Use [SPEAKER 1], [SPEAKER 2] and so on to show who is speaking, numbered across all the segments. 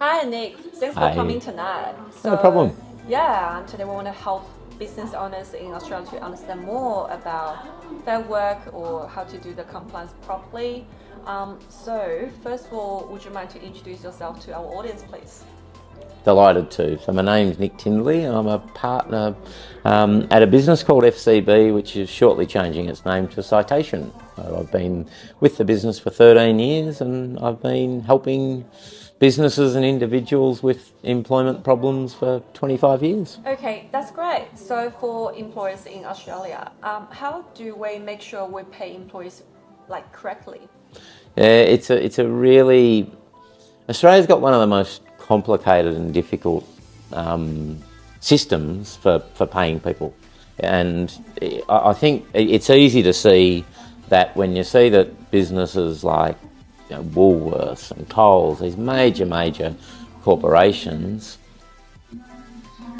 [SPEAKER 1] Hi Nick, thanks for
[SPEAKER 2] Hey,
[SPEAKER 1] coming tonight.
[SPEAKER 2] no problem.
[SPEAKER 1] Yeah, today we want to help business owners in Australia to understand more about fair work or how to do the compliance properly. First of all, would you mind to introduce yourself to our audience, please?
[SPEAKER 2] Delighted to. So my name's Nick Tinderly. I'm a partner at a business called FCB, which is shortly changing its name to Citation. So I've been with the business for 13 years and I've been helping businesses and individuals with employment problems for 25 years.
[SPEAKER 1] Okay, that's great. So for employers in Australia, how do we make sure we pay employees like correctly?
[SPEAKER 2] Yeah, it's a really Australia's got one of the most complicated and difficult systems for paying people. And I think it's easy to see that when you see that businesses like Woolworths and Coles, these major corporations,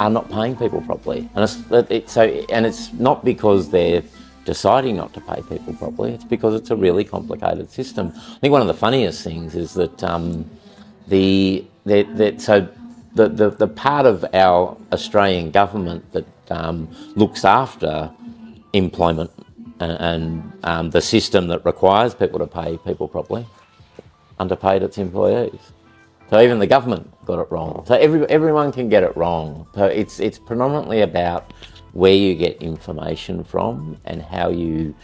[SPEAKER 2] are not paying people properly. And it's not because they're deciding not to pay people properly, it's because it's a really complicated system. I think one of the funniest things is that the part of our Australian government that looks after employment and the system that requires people to pay people properly underpaid its employees. So even the government got it wrong. So everyone can get it wrong. So it's predominantly about where you get information from and how you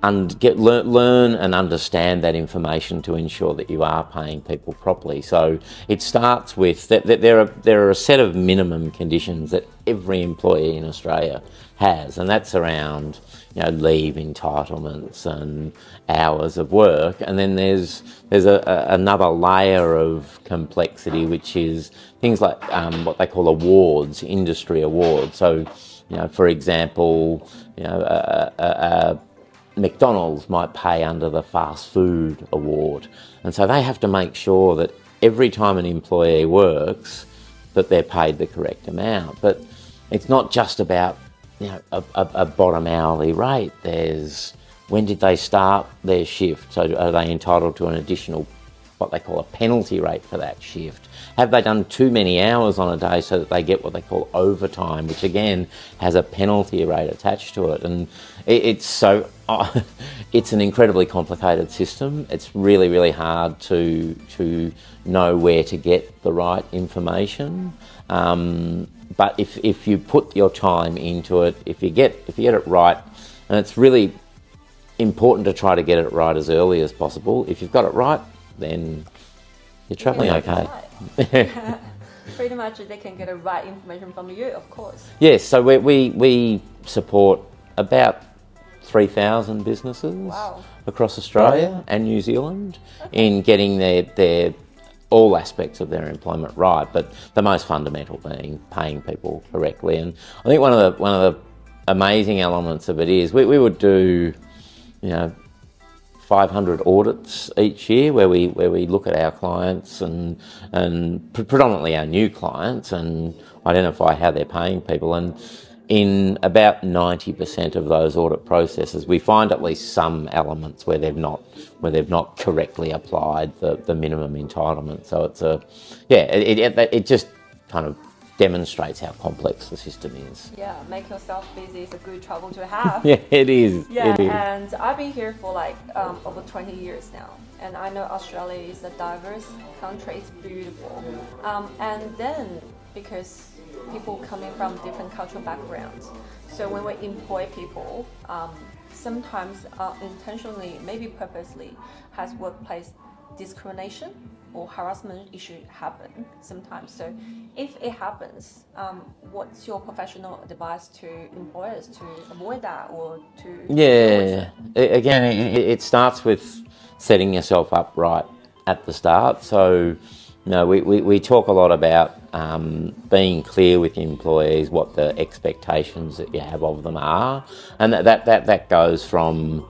[SPEAKER 2] learn and understand that information to ensure that you are paying people properly. So it starts with that there are a set of minimum conditions that every employee in Australia has, and that's around leave entitlements and hours of work. And then there's another layer of complexity, which is things like what they call awards, industry awards. So for example, McDonald's might pay under the fast food award, and so they have to make sure that every time an employee works that they're paid the correct amount. But it's not just about a bottom hourly rate. There's when did they start their shift, so are they entitled to an additional what they call a penalty rate for that shift? Have they done too many hours on a day so that they get what they call overtime, which again has a penalty rate attached to it? And it's an incredibly complicated system. It's really hard to know where to get the right information. But if you put your time into it, if you get it right, and it's really important to try to get it right as early as possible. If you've got it right, then you're travelling okay.
[SPEAKER 1] Right. Pretty much they can get the right information from you, of course.
[SPEAKER 2] Yes, so we support about 3,000 businesses across Australia and New Zealand in getting their all aspects of their employment right, but the most fundamental being paying people correctly. And I think one of the amazing elements of it is we would do 500 audits each year where we look at our clients and predominantly our new clients and identify how they're paying people. And in about 90% of those audit processes, we find at least some elements where they've not correctly applied the minimum entitlement. So it just kind of demonstrates how complex the system is.
[SPEAKER 1] Yeah, make yourself busy is a good trouble to have.
[SPEAKER 2] Yeah, it is.
[SPEAKER 1] Yeah,
[SPEAKER 2] it is.
[SPEAKER 1] And I've been here for over 20 years now, and I know Australia is a diverse country. It's beautiful, and then because people coming from different cultural backgrounds, so when we employ people, sometimes intentionally, maybe purposely, has workplace discrimination or harassment issue happen sometimes. So if it happens, what's your professional advice to employers to avoid that or to...
[SPEAKER 2] Yeah, again, it starts with setting yourself up right at the start. So, we talk a lot about being clear with employees what the expectations that you have of them are, and that goes from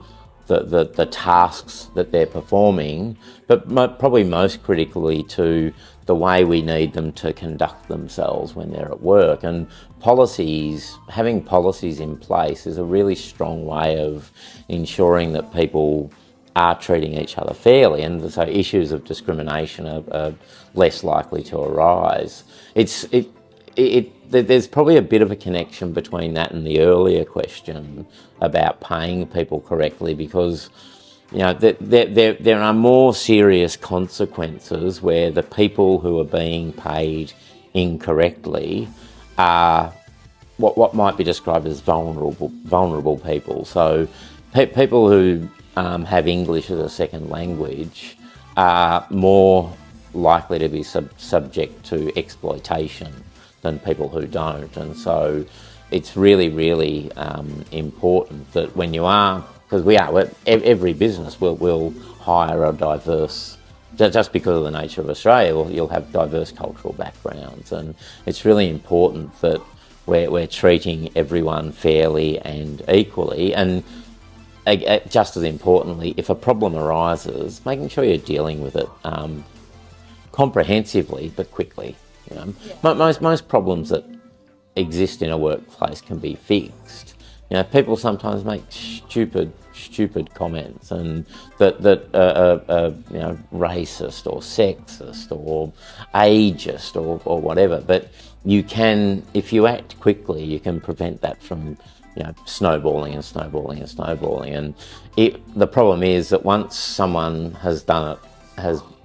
[SPEAKER 2] the tasks that they're performing, but probably most critically to the way we need them to conduct themselves when they're at work. And having policies in place is a really strong way of ensuring that people are treating each other fairly, and so issues of discrimination are less likely to arise. There's probably a bit of a connection between that and the earlier question about paying people correctly, because there are more serious consequences where the people who are being paid incorrectly are what might be described as vulnerable people. So people who have English as a second language are more likely to be subject to exploitation than people who don't. And so it's really, really important that when you are, because every business will hire a diverse, just because of the nature of Australia, you'll have diverse cultural backgrounds, and it's really important that we're treating everyone fairly and equally, and just as importantly, if a problem arises, making sure you're dealing with it comprehensively but quickly. Most problems that exist in a workplace can be fixed. People sometimes make stupid comments, and that racist or sexist or ageist or whatever. But you can, if you act quickly, you can prevent that from snowballing. And the problem is that once someone has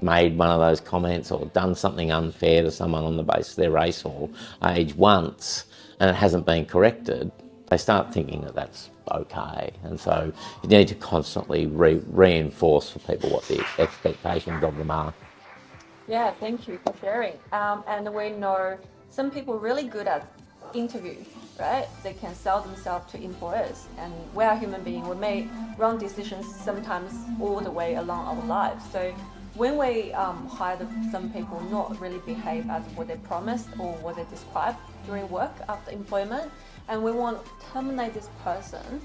[SPEAKER 2] made one of those comments or done something unfair to someone on the basis of their race or age once, and it hasn't been corrected, they start thinking that that's okay. And so you need to constantly reinforce for people what the expectations of them are.
[SPEAKER 1] Yeah, thank you for sharing. And we know some people are really good at interviews, right? They can sell themselves to employers, and we are human beings. We make wrong decisions sometimes all the way along our lives. So when we hire some people not really behave as what they promised or what they described during work after employment, and we want to terminate this person,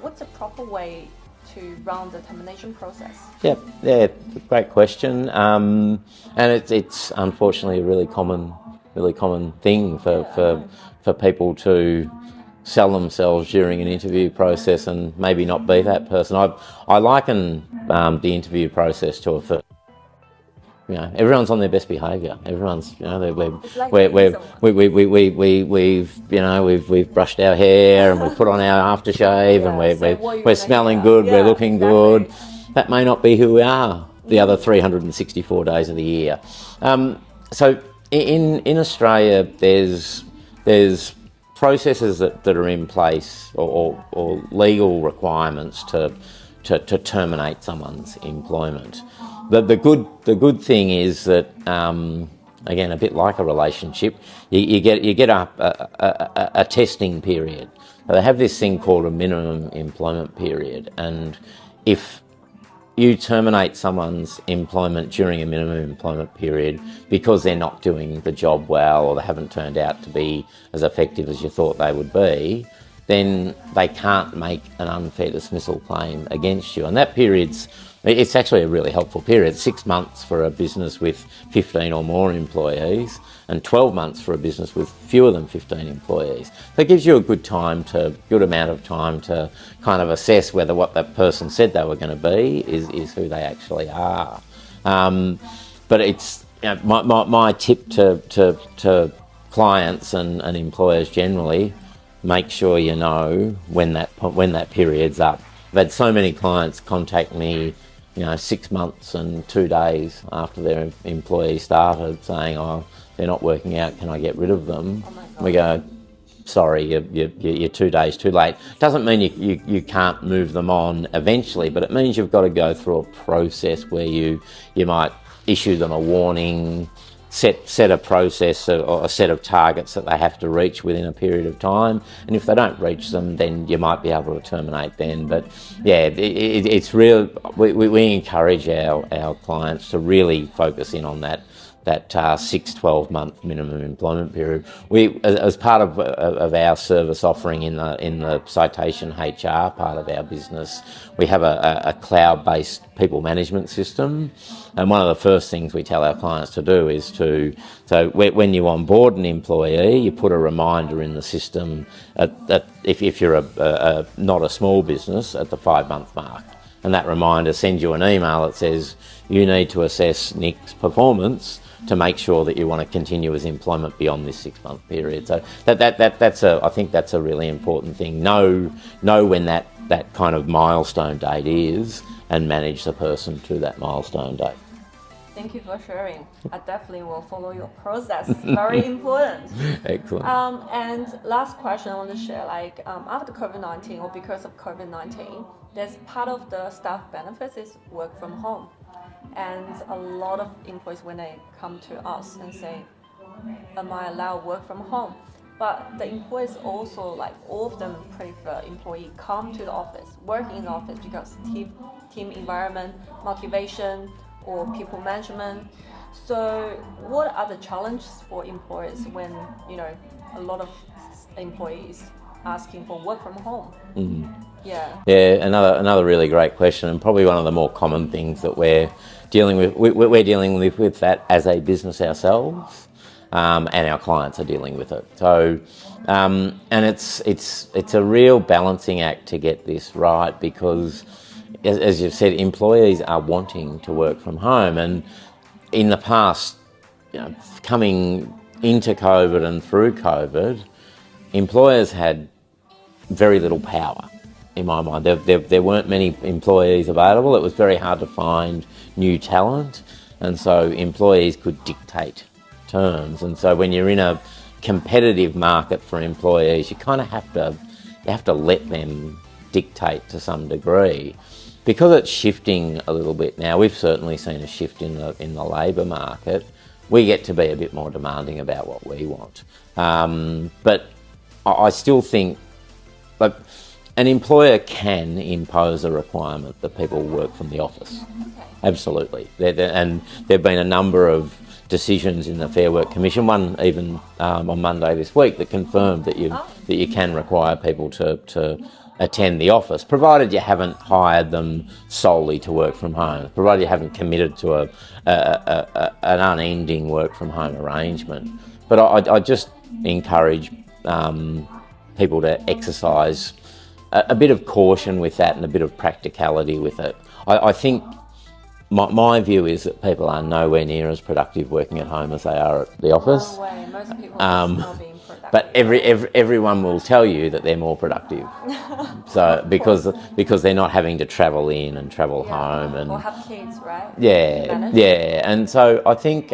[SPEAKER 1] what's the proper way to run the termination process? Yeah,
[SPEAKER 2] great question. And it's unfortunately a really common thing for people to sell themselves during an interview process and maybe not be that person. I liken the interview process to a first. Everyone's on their best behaviour. Everyone's, we've brushed our hair and we've put on our aftershave, and we're smelling good, we're looking good. That may not be who we are the other 364 days of the year. So in Australia, there's processes that are in place or legal requirements to terminate someone's employment. The good thing is that, again, a bit like a relationship, you get a testing period. They have this thing called a minimum employment period, and if you terminate someone's employment during a minimum employment period because they're not doing the job well, or they haven't turned out to be as effective as you thought they would be, then they can't make an unfair dismissal claim against you. And that it's actually a really helpful period. 6 months for a business with 15 or more employees, and 12 months for a business with fewer than 15 employees. That gives you a good amount of time to kind of assess whether what that person said they were going to be is who they actually are. But it's my tip to clients and employers generally: make sure you know when that period's up. I've had so many clients contact me 6 months and 2 days after their employee started, saying, they're not working out, can I get rid of them? We go, sorry, you're 2 days too late. Doesn't mean you can't move them on eventually, but it means you've got to go through a process where you might issue them a warning, set a process or a set of targets that they have to reach within a period of time, and if they don't reach them, then you might be able to terminate then. But yeah, it's real. We encourage our clients to really focus in on that 6-12 month minimum employment period. We, as part of our service offering in the citation HR part of our business, we have a cloud-based people management system, and one of the first things we tell our clients to do is when you onboard an employee, you put a reminder in the system if you're not a small business, at the 5 month mark. and that reminder sends you an email that says you need to assess Nick's performance to make sure that you want to continue his employment beyond this 6-month period. So I think that's a really important thing. Know when that kind of milestone date is, and manage the person to that milestone date.
[SPEAKER 1] Thank you for sharing. I definitely will follow your process. Very important.
[SPEAKER 2] Excellent.
[SPEAKER 1] And last question I want to share, after COVID-19 or because of COVID-19, there's part of the staff benefits is work from home. And a lot of employees, when they come to us and say, am I allowed to work from home? But the employees also, all of them prefer employee come to the office, work in the office because team environment, motivation, or people management. So what are the challenges for employers when, a lot of employees asking for work from home?
[SPEAKER 2] Mm-hmm.
[SPEAKER 1] Yeah,
[SPEAKER 2] another really great question, and probably one of the more common things that we're dealing with. We're dealing with that as a business ourselves, and our clients are dealing with it. So, and it's a real balancing act to get this right, because, as you've said, employees are wanting to work from home, and in the past, coming into COVID and through COVID, employers had very little power. In my mind, there weren't many employees available. It was very hard to find new talent, and so employees could dictate terms. And so when you're in a competitive market for employees, you kind of have to let them dictate to some degree. Because it's shifting a little bit now, we've certainly seen a shift in the labour market. We get to be a bit more demanding about what we want. But I still think, an employer can impose a requirement that people work from the office. Absolutely. And there have been a number of decisions in the Fair Work Commission, one even on Monday this week, that confirmed that you can require people to attend the office, provided you haven't hired them solely to work from home, provided you haven't committed to an unending work from home arrangement. But I just encourage people to exercise a bit of caution with that and a bit of practicality with it. I think my view is that people are nowhere near as productive working at home as they are at the office.
[SPEAKER 1] No way. Most people are not being productive.
[SPEAKER 2] But everyone will tell you that they're more productive. So because they're not having to travel in and travel home, and
[SPEAKER 1] or have kids, right?
[SPEAKER 2] Yeah. And so I think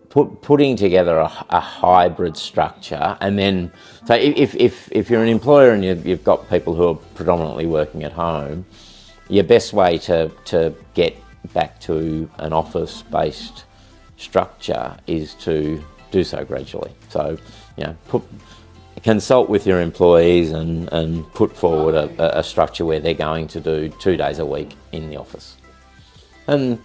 [SPEAKER 2] putting together a hybrid structure, and then so if you're an employer and you've got people who are predominantly working at home, your best way to get back to an office-based structure is to do so gradually. So, consult with your employees and put forward a structure where they're going to do 2 days a week in the office, and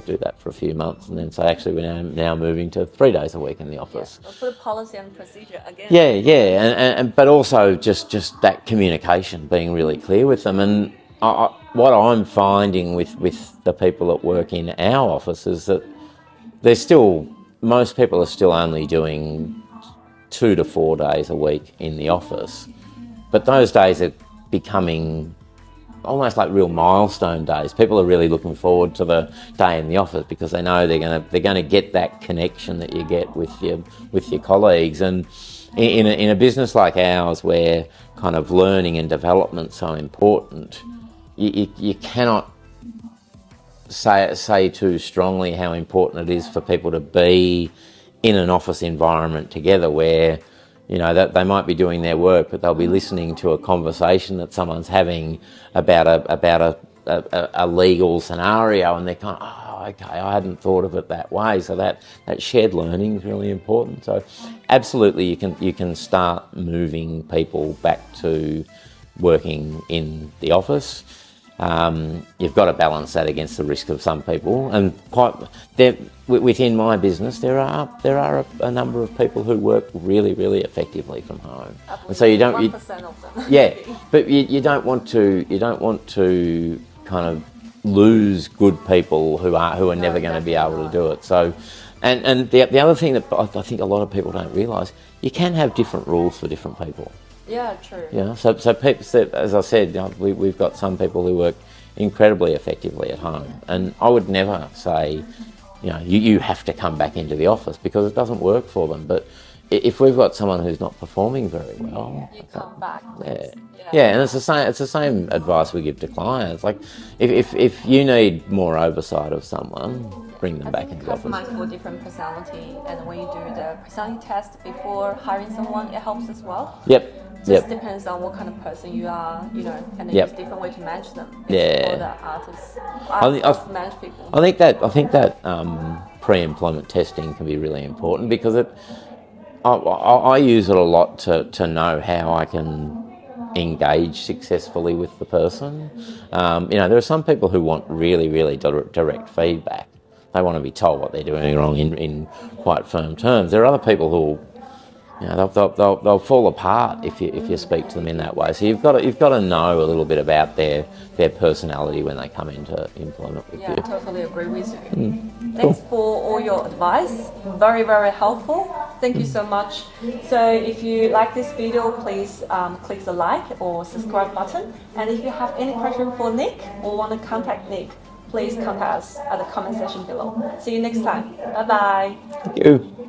[SPEAKER 2] do that for a few months, and then say, actually, we're now moving to 3 days a week in the office.
[SPEAKER 1] Yeah, we'll put policy and procedure again.
[SPEAKER 2] And but also just that communication, being really clear with them. And what I'm finding with the people that work in our office is that most people are still only doing 2 to 4 days a week in the office, but those days are becoming almost like real milestone days. People are really looking forward to the day in the office because they know they're going to get that connection that you get with your colleagues. And in a business like ours, where kind of learning and development's so important, you cannot say too strongly how important it is for people to be in an office environment together, where that they might be doing their work, but they'll be listening to a conversation that someone's having about a legal scenario, and they're kind of, oh, okay, I hadn't thought of it that way. So that shared learning is really important. So absolutely, you can start moving people back to working in the office. You've got to balance that against the risk of some people, and within my business there are a number of people who work really, really effectively from home, and so you don't
[SPEAKER 1] 1% of them.
[SPEAKER 2] But you don't want to kind of lose good people who are never going to be able to do it. So, and the other thing that I think a lot of people don't realise, you can have different rules for different people.
[SPEAKER 1] Yeah, true.
[SPEAKER 2] So people, as I said, we've got some people who work incredibly effectively at home, and I would never say, you have to come back into the office, because it doesn't work for them. But if we've got someone who's not performing very well,
[SPEAKER 1] You come back,
[SPEAKER 2] yeah,
[SPEAKER 1] please.
[SPEAKER 2] and it's the same. It's the same advice we give to clients. Like, if you need more oversight of someone, bring them back into the office.
[SPEAKER 1] Customize for different personality, and when you do the personality test before hiring someone, it helps as well.
[SPEAKER 2] Yep.
[SPEAKER 1] Just depends on what kind of person you are, and there's different way to manage them. It's for the artists. Artists manage people.
[SPEAKER 2] I think that pre-employment testing can be really important, because I use it a lot to know how I can engage successfully with the person. There are some people who want really, really direct feedback. They want to be told what they're doing wrong in quite firm terms. There are other people who, they'll fall apart if you speak to them in that way. So you've got to know a little bit about their personality when they come into employment with you.
[SPEAKER 1] Yeah, I totally agree with you. Thanks for all your advice. Very, very helpful. Thank you so much. So if you like this video, please click the like or subscribe button. And if you have any question for Nick or want to contact Nick, please contact us at the comment section below. See you next time. Bye bye.
[SPEAKER 2] Thank you.